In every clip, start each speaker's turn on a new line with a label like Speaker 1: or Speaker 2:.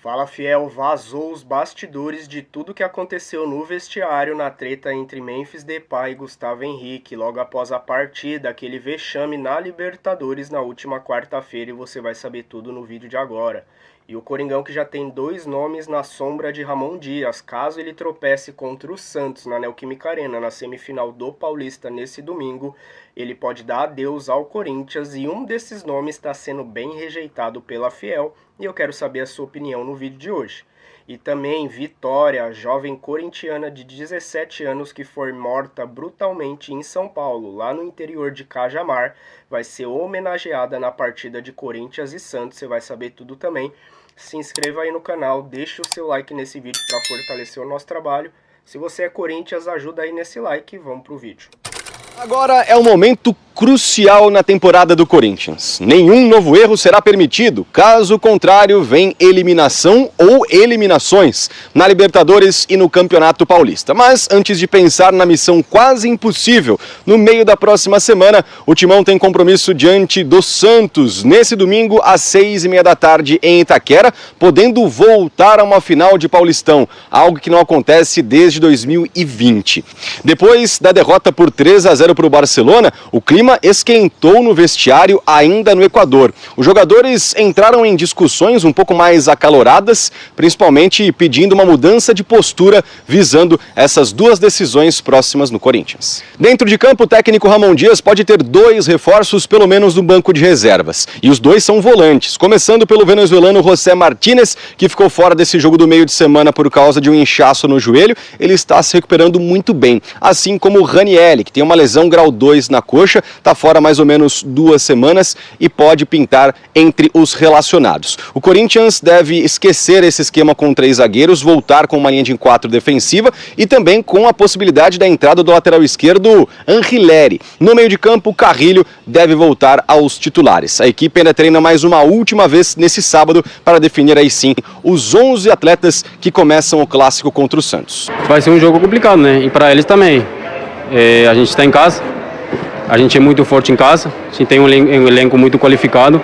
Speaker 1: Fala Fiel, vazou os bastidores de tudo que aconteceu no vestiário na treta entre Memphis Depay e Gustavo Henrique, logo após a partida, aquele vexame na Libertadores na última quarta-feira, e você vai saber tudo no vídeo de agora. E o Coringão, que já tem dois nomes na sombra de Ramon Dias, caso ele tropece contra o Santos na Neoquímica Arena na semifinal do Paulista nesse domingo, ele pode dar adeus ao Corinthians, e um desses nomes está sendo bem rejeitado pela Fiel, e eu quero saber a sua opinião no vídeo de hoje. E também Vitória, a jovem corintiana de 17 anos que foi morta brutalmente em São Paulo, lá no interior de Cajamar, vai ser homenageada na partida de Corinthians e Santos, você vai saber tudo também. Se inscreva aí no canal, deixe o seu like nesse vídeo para fortalecer o nosso trabalho. Se você é Corinthians, ajuda aí nesse like e vamos pro vídeo.
Speaker 2: Agora é um momento crucial na temporada do Corinthians. Nenhum novo erro será permitido, caso contrário vem eliminação ou eliminações na Libertadores e no Campeonato Paulista. Mas antes de pensar na missão quase impossível, no meio da próxima semana, o Timão tem compromisso diante do Santos, nesse domingo às 6h30 da tarde em Itaquera, podendo voltar a uma final de Paulistão, algo que não acontece desde 2020. Depois da derrota por 3-0 para o Barcelona, o clima esquentou no vestiário ainda no Equador. Os jogadores entraram em discussões um pouco mais acaloradas, principalmente pedindo uma mudança de postura visando essas duas decisões próximas no Corinthians. Dentro de campo, o técnico Ramon Dias pode ter dois reforços pelo menos no banco de reservas. E os dois são volantes, começando pelo venezuelano José Martínez, que ficou fora desse jogo do meio de semana por causa de um inchaço no joelho. Ele está se recuperando muito bem, assim como o Ranieri, que tem uma lesão grau 2 na coxa, está fora mais ou menos 2 semanas e pode pintar entre os relacionados. O Corinthians deve esquecer esse esquema com 3 zagueiros, voltar com uma linha de 4 defensiva e também com a possibilidade da entrada do lateral esquerdo Angileri. No meio de campo, Carrilho deve voltar aos titulares. A equipe ainda treina mais uma última vez nesse sábado para definir aí sim os 11 atletas que começam o clássico contra o Santos.
Speaker 3: Vai ser um jogo complicado, né? E para eles também. A gente está em casa. A gente é muito forte em casa, a gente tem um elenco muito qualificado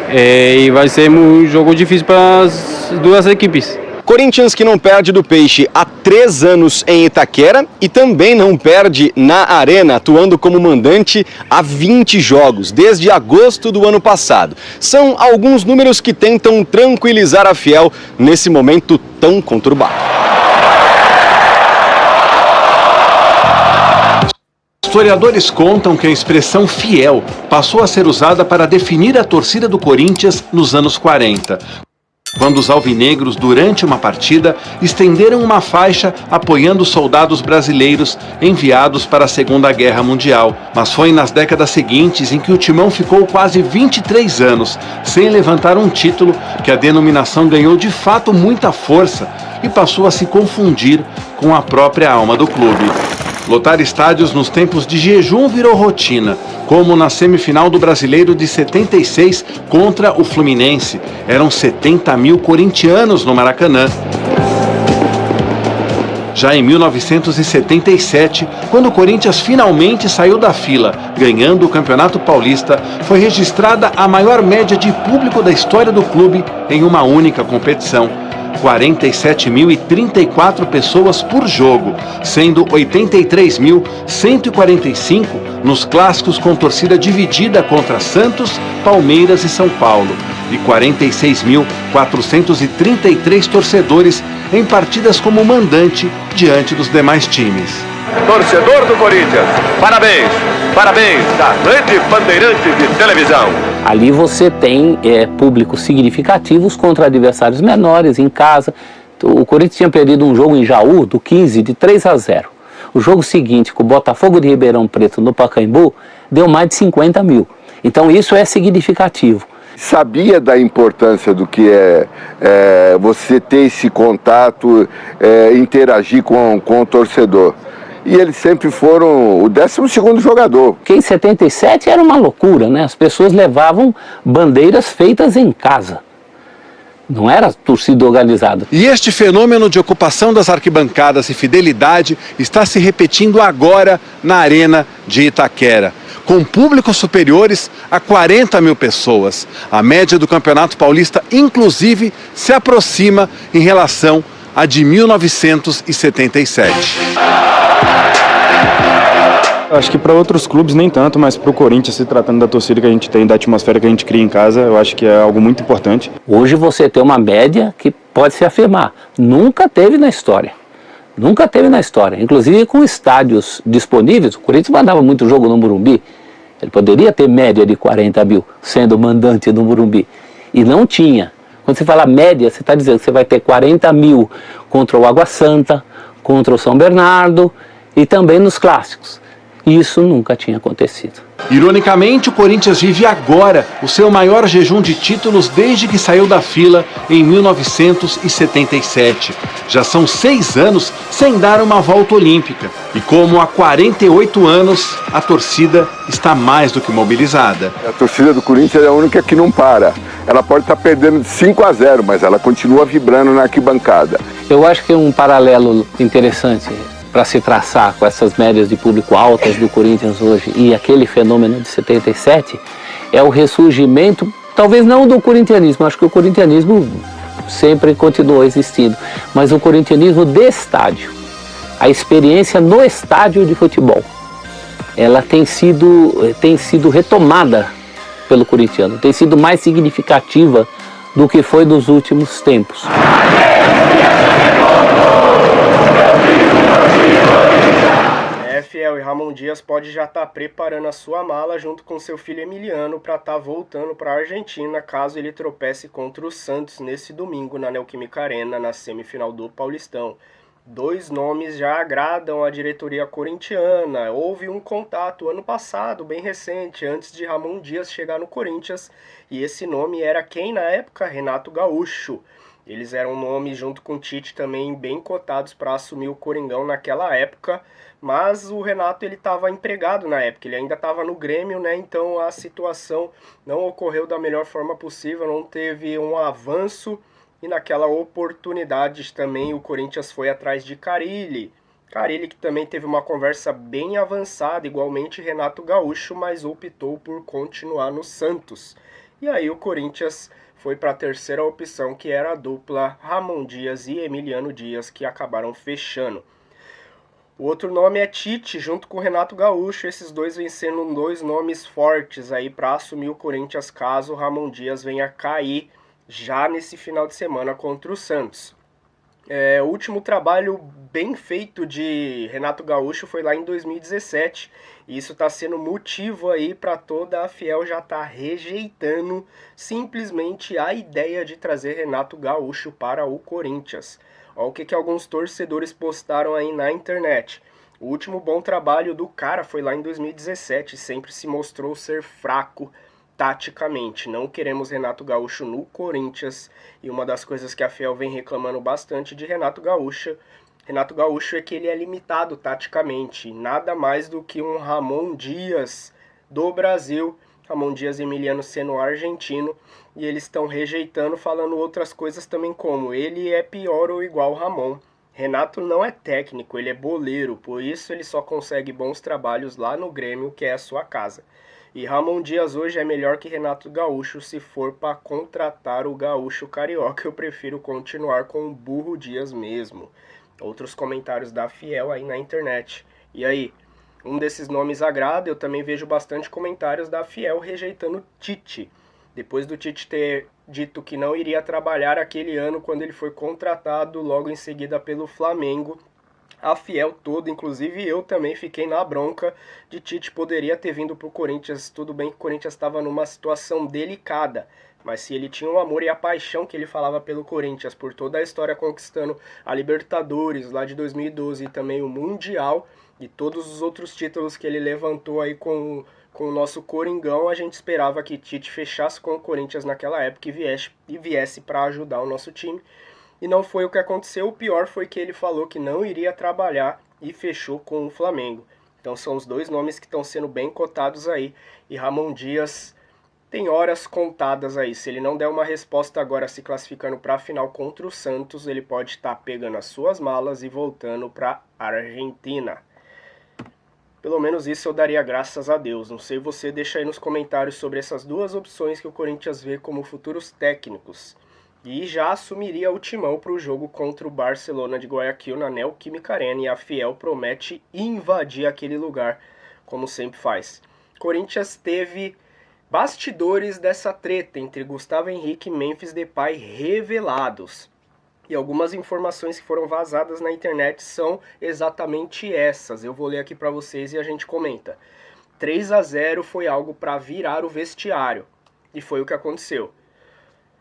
Speaker 3: e vai ser um jogo difícil para as duas equipes.
Speaker 2: Corinthians que não perde do Peixe há 3 anos em Itaquera e também não perde na Arena, atuando como mandante há 20 jogos, desde agosto do ano passado. São alguns números que tentam tranquilizar a Fiel nesse momento tão conturbado.
Speaker 4: Historiadores contam que a expressão fiel passou a ser usada para definir a torcida do Corinthians nos anos 40, quando os alvinegros, durante uma partida, estenderam uma faixa apoiando soldados brasileiros enviados para a Segunda Guerra Mundial. Mas foi nas décadas seguintes, em que o Timão ficou quase 23 anos sem levantar um título, que a denominação ganhou de fato muita força e passou a se confundir com a própria alma do clube. Lotar estádios nos tempos de jejum virou rotina, como na semifinal do Brasileiro de 76 contra o Fluminense. Eram 70 mil corintianos no Maracanã. Já em 1977, quando o Corinthians finalmente saiu da fila, ganhando o Campeonato Paulista, foi registrada a maior média de público da história do clube em uma única competição. 47.034 pessoas por jogo, sendo 83.145 nos clássicos com torcida dividida contra Santos, Palmeiras e São Paulo, e 46.433 torcedores em partidas como mandante diante dos demais times.
Speaker 5: Torcedor do Corinthians, parabéns, parabéns da Rede Bandeirantes de televisão.
Speaker 6: Ali você tem públicos significativos contra adversários menores em casa. O Corinthians tinha perdido um jogo em Jaú, do 15, de 3-0. O jogo seguinte, com o Botafogo de Ribeirão Preto no Pacaembu, deu mais de 50 mil. Então isso é significativo.
Speaker 7: Sabia da importância do que é você ter esse contato, interagir com o torcedor. E eles sempre foram o 12º jogador.
Speaker 6: Porque em 77 era uma loucura, né? As pessoas levavam bandeiras feitas em casa. Não era torcida organizada.
Speaker 4: E este fenômeno de ocupação das arquibancadas e fidelidade está se repetindo agora na Arena de Itaquera. com públicos superiores a 40 mil pessoas. A média do Campeonato Paulista, inclusive, se aproxima em relação à de 1977.
Speaker 8: Eu acho que para outros clubes nem tanto, mas para o Corinthians, se tratando da torcida que a gente tem, da atmosfera que a gente cria em casa, eu acho que é algo muito importante.
Speaker 6: Hoje você tem uma média que pode se afirmar, nunca teve na história. Nunca teve na história, inclusive com estádios disponíveis. O Corinthians mandava muito jogo no Morumbi, ele poderia ter média de 40 mil, sendo mandante no Morumbi, e não tinha. Quando você fala média, você está dizendo que você vai ter 40 mil contra o Água Santa, contra o São Bernardo e também nos clássicos. Isso nunca tinha acontecido.
Speaker 4: Ironicamente, o Corinthians vive agora o seu maior jejum de títulos desde que saiu da fila em 1977. Já são 6 anos sem dar uma volta olímpica. E como há 48 anos, a torcida está mais do que mobilizada.
Speaker 7: A torcida do Corinthians é a única que não para. Ela pode estar perdendo de 5-0, mas ela continua vibrando na arquibancada.
Speaker 6: Eu acho que é um paralelo interessante para se traçar com essas médias de público altas do Corinthians hoje e aquele fenômeno de 77, é o ressurgimento, talvez não do corintianismo, acho que o corintianismo sempre continuou existindo, mas o corintianismo de estádio, a experiência no estádio de futebol, ela tem sido retomada pelo corintiano, tem sido mais significativa do que foi nos últimos tempos.
Speaker 1: Fiel, e Ramon Dias pode já estar preparando a sua mala junto com seu filho Emiliano para estar voltando para a Argentina caso ele tropece contra o Santos nesse domingo na Neoquímica Arena, na semifinal do Paulistão. 2 nomes já agradam a diretoria corintiana. Houve um contato ano passado, bem recente, antes de Ramon Dias chegar no Corinthians, e esse nome era quem na época? Renato Gaúcho. Eles eram nomes junto com o Tite também bem cotados para assumir o Coringão naquela época, mas o Renato ele estava empregado na época, ele ainda estava no Grêmio, né? Então a situação não ocorreu da melhor forma possível, não teve um avanço, e naquela oportunidade também o Corinthians foi atrás de Carille. Carille que também teve uma conversa bem avançada, igualmente Renato Gaúcho, mas optou por continuar no Santos. E aí o Corinthians foi para a terceira opção, que era a dupla Ramon Dias e Emiliano Dias, que acabaram fechando. O outro nome é Tite, junto com o Renato Gaúcho. Esses dois vêm sendo 2 nomes fortes aí para assumir o Corinthians caso o Ramon Dias venha cair já nesse final de semana contra o Santos. O último trabalho bem feito de Renato Gaúcho foi lá em 2017, e isso está sendo motivo aí para toda a Fiel já estar rejeitando simplesmente a ideia de trazer Renato Gaúcho para o Corinthians. Olha o que alguns torcedores postaram aí na internet. O último bom trabalho do cara foi lá em 2017, sempre se mostrou ser fraco taticamente. Não queremos Renato Gaúcho no Corinthians, e uma das coisas que a Fiel vem reclamando bastante de Renato Gaúcho é que ele é limitado taticamente, nada mais do que um Ramon Dias do Brasil, Ramon Dias Emiliano sendo argentino, e eles estão rejeitando, falando outras coisas também, como ele é pior ou igual Ramon. Renato não é técnico, ele é boleiro, por isso ele só consegue bons trabalhos lá no Grêmio, que é a sua casa. E Ramon Dias hoje é melhor que Renato Gaúcho. Se for para contratar o Gaúcho Carioca, eu prefiro continuar com o Burro Dias mesmo. Outros comentários da Fiel aí na internet. E aí, um desses nomes agrada. Eu também vejo bastante comentários da Fiel rejeitando Tite. Depois do Tite ter dito que não iria trabalhar aquele ano quando ele foi contratado logo em seguida pelo Flamengo, a Fiel toda, inclusive eu também fiquei na bronca de Tite poderia ter vindo para o Corinthians. Tudo bem que o Corinthians estava numa situação delicada, mas se ele tinha o amor e a paixão que ele falava pelo Corinthians, por toda a história conquistando a Libertadores lá de 2012 e também o Mundial e todos os outros títulos que ele levantou aí com o nosso Coringão, a gente esperava que Tite fechasse com o Corinthians naquela época e viesse para ajudar o nosso time. E não foi o que aconteceu. O pior foi que ele falou que não iria trabalhar e fechou com o Flamengo. Então são os 2 nomes que estão sendo bem cotados aí. E Ramon Dias tem horas contadas aí. Se ele não der uma resposta agora se classificando para a final contra o Santos, ele pode estar pegando as suas malas e voltando para a Argentina. Pelo menos isso eu daria graças a Deus. Não sei você, deixa aí nos comentários sobre essas duas opções que o Corinthians vê como futuros técnicos. E já assumiria o timão para o jogo contra o Barcelona de Guayaquil na Neoquímica Arena, e a Fiel promete invadir aquele lugar, como sempre faz. Corinthians teve bastidores dessa treta entre Gustavo Henrique e Memphis Depay revelados. E algumas informações que foram vazadas na internet são exatamente essas. Eu vou ler aqui para vocês e a gente comenta. 3-0 foi algo para virar o vestiário. E foi o que aconteceu.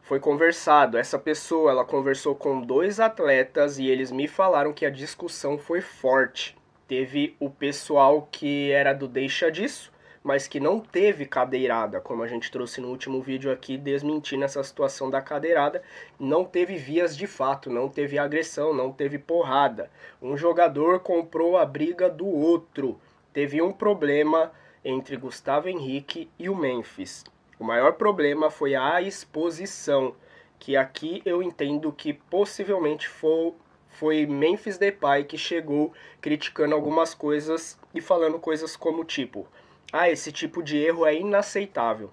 Speaker 1: Foi conversado. Essa pessoa, ela conversou com 2 atletas e eles me falaram que a discussão foi forte. Teve o pessoal que era do deixa disso, mas que não teve cadeirada, como a gente trouxe no último vídeo aqui, desmentindo essa situação da cadeirada. Não teve vias de fato, não teve agressão, não teve porrada. Um jogador comprou a briga do outro. Teve um problema entre Gustavo Henrique e o Memphis. O maior problema foi a exposição, que aqui eu entendo que possivelmente foi Memphis Depay que chegou criticando algumas coisas e falando coisas como tipo: ah, esse tipo de erro é inaceitável.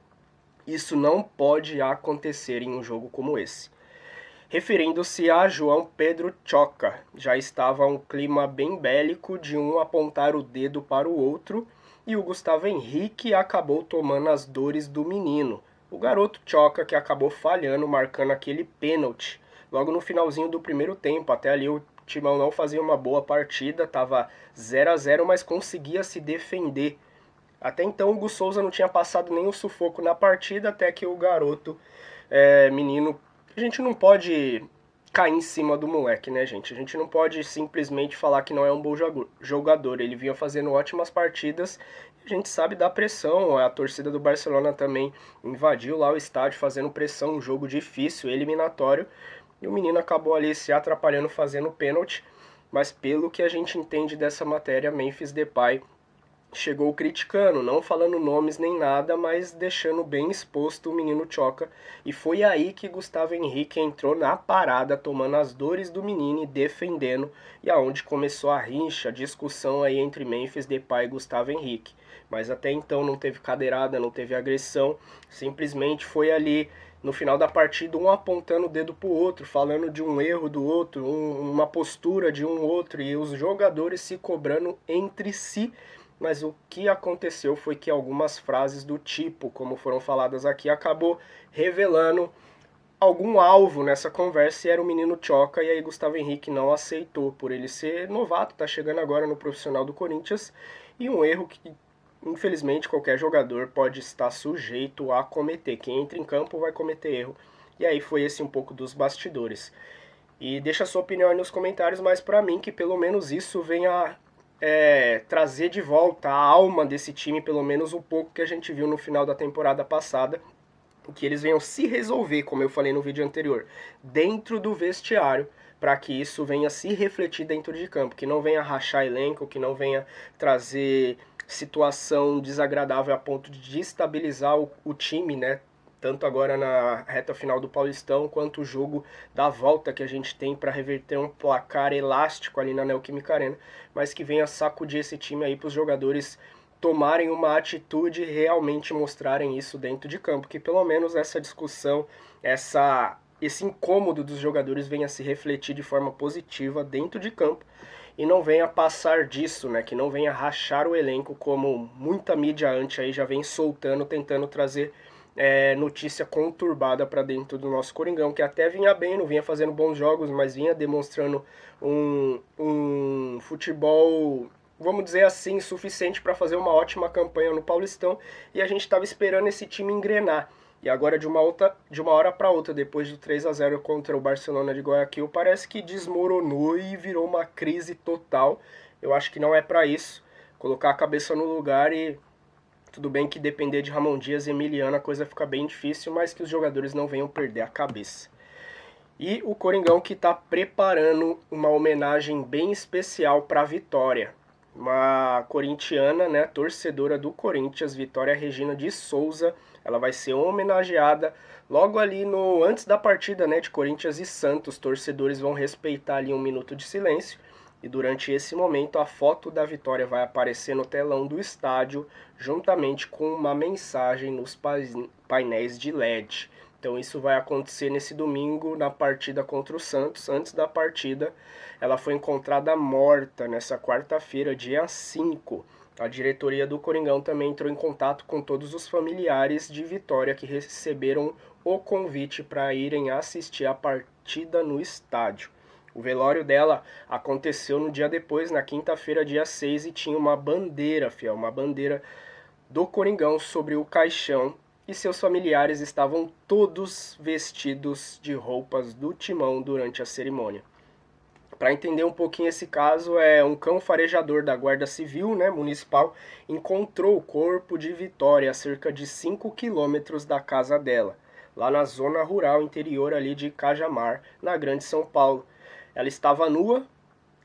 Speaker 1: Isso não pode acontecer em um jogo como esse. Referindo-se a João Pedro Choca, já estava um clima bem bélico de um apontar o dedo para o outro, e o Gustavo Henrique acabou tomando as dores do menino. O garoto Choca que acabou falhando, marcando aquele pênalti logo no finalzinho do primeiro tempo. Até ali o Timão não fazia uma boa partida, estava 0-0, mas conseguia se defender. Até então o Hugo Souza não tinha passado nenhum sufoco na partida, até que o garoto, menino... A gente não pode cair em cima do moleque, né, gente? A gente não pode simplesmente falar que não é um bom jogador. Ele vinha fazendo ótimas partidas, a gente sabe da pressão. A torcida do Barcelona também invadiu lá o estádio fazendo pressão, um jogo difícil, eliminatório. E o menino acabou ali se atrapalhando fazendo pênalti. Mas pelo que a gente entende dessa matéria, Memphis Depay chegou criticando, não falando nomes nem nada, mas deixando bem exposto o menino Choca. E foi aí que Gustavo Henrique entrou na parada, tomando as dores do menino e defendendo, e aonde começou a rincha, a discussão aí entre Memphis Depay e Gustavo Henrique. Mas até então não teve cadeirada, não teve agressão, simplesmente foi ali no final da partida um apontando o dedo pro outro, falando de um erro do outro, uma postura de um outro, e os jogadores se cobrando entre si. Mas o que aconteceu foi que algumas frases do tipo, como foram faladas aqui, acabou revelando algum alvo nessa conversa, e era o menino Choca, e aí Gustavo Henrique não aceitou, por ele ser novato, tá chegando agora no profissional do Corinthians, e um erro que, infelizmente, qualquer jogador pode estar sujeito a cometer. Quem entra em campo vai cometer erro, e aí foi esse um pouco dos bastidores. E deixa a sua opinião aí nos comentários, mas pra mim que pelo menos isso venha trazer de volta a alma desse time, pelo menos um pouco que a gente viu no final da temporada passada, que eles venham se resolver, como eu falei no vídeo anterior, dentro do vestiário, para que isso venha se refletir dentro de campo, que não venha rachar elenco, que não venha trazer situação desagradável a ponto de destabilizar o time, né? Tanto agora na reta final do Paulistão, quanto o jogo da volta que a gente tem para reverter um placar elástico ali na Neoquímica Arena, mas que venha sacudir esse time aí para os jogadores tomarem uma atitude e realmente mostrarem isso dentro de campo, que pelo menos essa discussão, esse incômodo dos jogadores venha se refletir de forma positiva dentro de campo e não venha passar disso, né? Que não venha rachar o elenco, como muita mídia anti aí já vem soltando, tentando trazer notícia conturbada para dentro do nosso Coringão, que até vinha bem, não vinha fazendo bons jogos, mas vinha demonstrando um futebol, vamos dizer assim, suficiente para fazer uma ótima campanha no Paulistão, e a gente estava esperando esse time engrenar. E agora de uma hora para outra, depois do 3-0 contra o Barcelona de Guayaquil, parece que desmoronou e virou uma crise total. Eu acho que não é para isso. Colocar a cabeça no lugar, e tudo bem que depender de Ramon Dias e Emiliano a coisa fica bem difícil, mas que os jogadores não venham perder a cabeça. E o Coringão que está preparando uma homenagem bem especial para a Vitória. Uma corintiana, né, torcedora do Corinthians, Vitória Regina de Souza, ela vai ser homenageada logo ali antes da partida, né, de Corinthians e Santos. Torcedores vão respeitar ali um minuto de silêncio. E durante esse momento a foto da vitória vai aparecer no telão do estádio, juntamente com uma mensagem nos painéis de LED. Então isso vai acontecer nesse domingo na partida contra o Santos. Antes da partida, ela foi encontrada morta nessa quarta-feira, dia 5. A diretoria do Coringão também entrou em contato com todos os familiares de Vitória que receberam o convite para irem assistir a partida no estádio. O velório dela aconteceu no dia depois, na quinta-feira, dia 6, e tinha uma bandeira, fiel, uma bandeira do Coringão sobre o caixão, e seus familiares estavam todos vestidos de roupas do Timão durante a cerimônia. Para entender um pouquinho esse caso, um cão farejador da Guarda Civil, Municipal, encontrou o corpo de Vitória a cerca de 5 quilômetros da casa dela, lá na zona rural interior ali de Cajamar, na Grande São Paulo. Ela estava nua,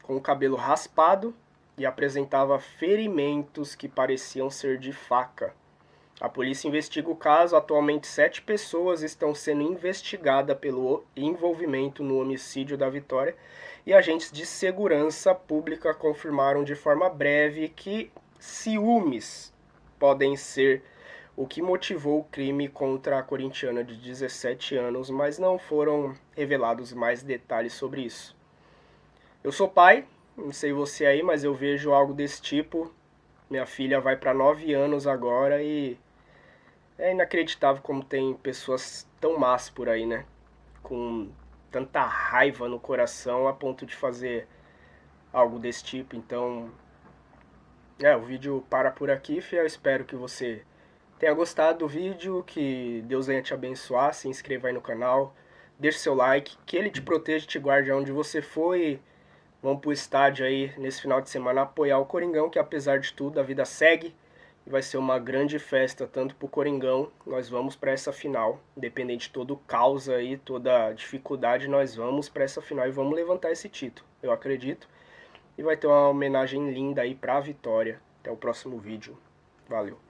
Speaker 1: com o cabelo raspado e apresentava ferimentos que pareciam ser de faca. A polícia investiga o caso. Atualmente 7 pessoas estão sendo investigadas pelo envolvimento no homicídio da Vitória e agentes de segurança pública confirmaram de forma breve que ciúmes podem ser o que motivou o crime contra a corintiana de 17 anos, mas não foram revelados mais detalhes sobre isso. Eu sou pai, não sei você aí, mas eu vejo algo desse tipo. Minha filha vai para 9 anos agora e é inacreditável como tem pessoas tão más por aí, com tanta raiva no coração a ponto de fazer algo desse tipo. Então, o vídeo para por aqui, fiel. Espero que você tenha gostado do vídeo, que Deus venha te abençoar. Se inscreva aí no canal, deixe seu like, que Ele te proteja e te guarde aonde você for. E vamos pro estádio aí nesse final de semana apoiar o Coringão, que apesar de tudo a vida segue. E vai ser uma grande festa, tanto pro Coringão. Nós vamos para essa final, independente de todo o caos aí, toda a dificuldade, nós vamos para essa final e vamos levantar esse título, eu acredito. E vai ter uma homenagem linda aí pra Vitória. Até o próximo vídeo. Valeu.